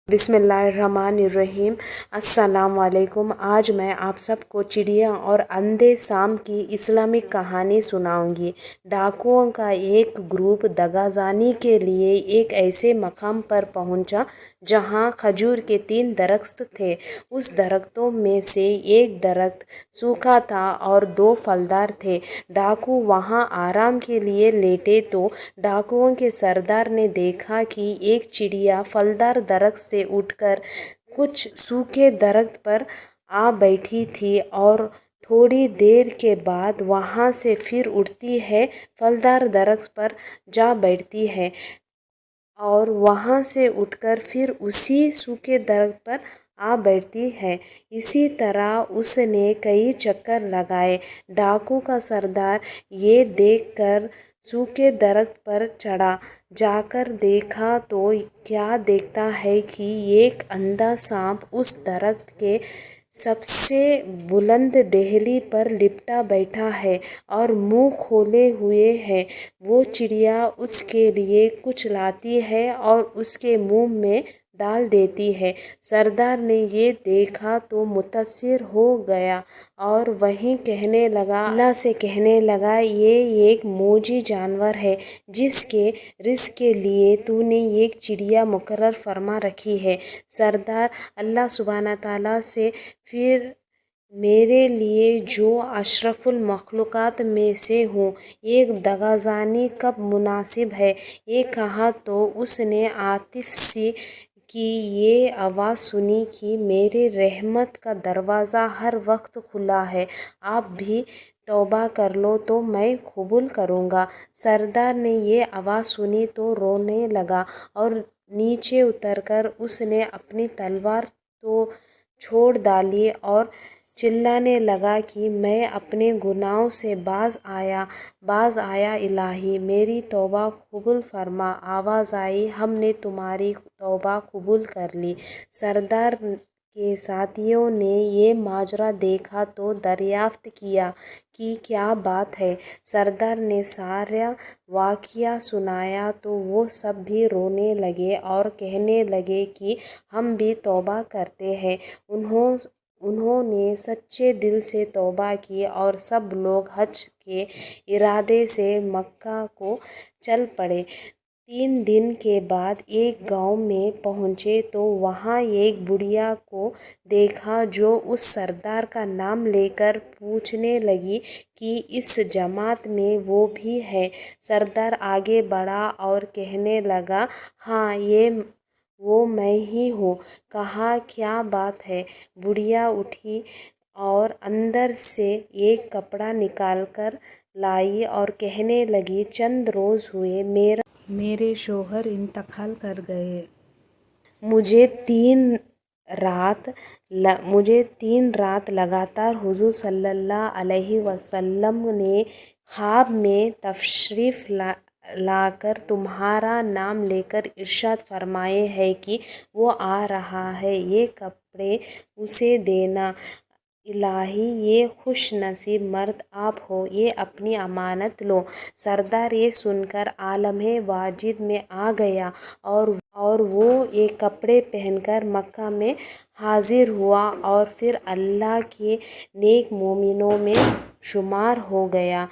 बिस्मिल्लाहिर्रहमानिर्रहीम। अस्सलाम वालेकुम। आज मैं आप सबको चिड़िया और अंधे सांप की इस्लामिक कहानी सुनाऊंगी। डाकुओं का एक ग्रुप दगाजानी के लिए एक ऐसे मकाम पर पहुंचा जहां खजूर के 3 दरख्त थे। उस दरख्तों में से एक दरख्त सूखा था और 2 फलदार थे। डाकू वहां आराम के लिए लेटे तो डाकुओं के सरदार ने देखा कि एक चिड़िया फलदार दरख्त से उठकर कुछ सूखे दरख्त पर आ बैठी थी और थोड़ी देर के बाद वहां से फिर उड़ती है, फलदार दरख्त पर जा बैठती है और वहां से उठकर फिर उसी सूखे दरख्त पर आ बैठती है। इसी तरह उसने कई चक्कर लगाए। डाकू का सरदार ये देखकर सूखे दरख्त पर चढ़ा। जाकर देखा तो क्या देखता है कि एक अंधा सांप उस दरख्त के सबसे बुलंद डेहली पर लिपटा बैठा है और मुंह खोले हुए है। वो चिड़िया उसके लिए कुछ लाती है और उसके मुंह में डाल देती है। सरदार ने ये देखा तो मुतासिर हो गया और वहीं कहने लगा, अल्लाह से कहने लगा, ये एक मौजी जानवर है जिसके रिज़्क़ के लिए तूने एक चिड़िया मुकर्रर फरमा रखी है। सरदार अल्लाह सुब्हाना ताला से फिर मेरे लिए जो अशरफुल मखलूक़ात में से हूँ एक दगाजानी कब मुनासिब है। ये कहा तो उसने आतिफ सी की ये आवाज़ सुनी कि मेरे रहमत का दरवाज़ा हर वक्त खुला है, आप भी तौबा कर लो तो मैं कबूल करूँगा। सरदार ने ये आवाज़ सुनी तो रोने लगा और नीचे उतरकर उसने अपनी तलवार तो छोड़ डाली और चिल्लाने लगा कि मैं अपने गुनाहों से बाज आया इलाही, मेरी तौबा कबूल फरमा। आवाज़ आई, हमने तुम्हारी तौबा कबूल कर ली। सरदार के साथियों ने ये माजरा देखा तो दरियाफ्त किया कि क्या बात है। सरदार ने सारा वाक़या सुनाया तो वो सब भी रोने लगे और कहने लगे कि हम भी तौबा करते हैं। उन्होंने सच्चे दिल से तौबा की और सब लोग हज के इरादे से मक्का को चल पड़े। 3 दिन के बाद एक गांव में पहुँचे तो वहाँ एक बुढ़िया को देखा जो उस सरदार का नाम लेकर पूछने लगी कि इस जमात में वो भी है। सरदार आगे बढ़ा और कहने लगा, हाँ ये वो मैं ही हूँ। कहा, क्या बात है। बुढ़िया उठी और अंदर से एक कपड़ा निकालकर लाई और कहने लगी, चंद रोज़ हुए मेरे शौहर इंतकाल कर गए। मुझे 3 रात लगातार हुज़ूर सल्लल्लाहु अलैहि वसल्लम ने ख्वाब में तशरीफ़ लाकर तुम्हारा नाम लेकर इरशाद फरमाए है कि वो आ रहा है, ये कपड़े उसे देना। इलाही, ये खुश नसीब मर्द आप हो, ये अपनी अमानत लो। सरदार ये सुनकर आलमे वाजिद में आ गया और वो ये कपड़े पहनकर मक्का में हाजिर हुआ और फिर अल्लाह के नेक मोमिनों में शुमार हो गया।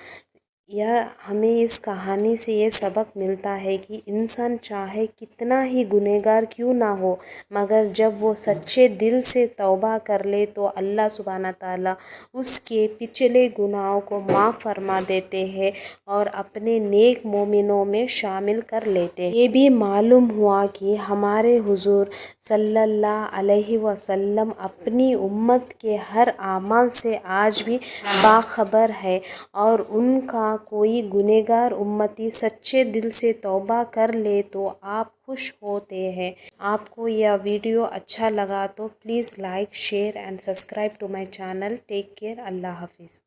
यह हमें इस कहानी से ये सबक मिलता है कि इंसान चाहे कितना ही गुनहगार क्यों ना हो, मगर जब वो सच्चे दिल से तौबा कर ले तो अल्लाह सुब्हाना ताला उसके पिछले गुनाहों को माफ़ फरमा देते हैं और अपने नेक मोमिनों में शामिल कर लेते हैं। ये भी मालूम हुआ कि हमारे हुजूर सल्लल्लाहु अलैहि वसल्लम अपनी उम्मत के हर अमाल से आज भी बाखबर है और उनका कोई गुनहगार उम्मती सच्चे दिल से तौबा कर ले तो आप खुश होते हैं। आपको यह वीडियो अच्छा लगा तो please like, share and subscribe to my channel. Take care. अल्लाह हाफिज़।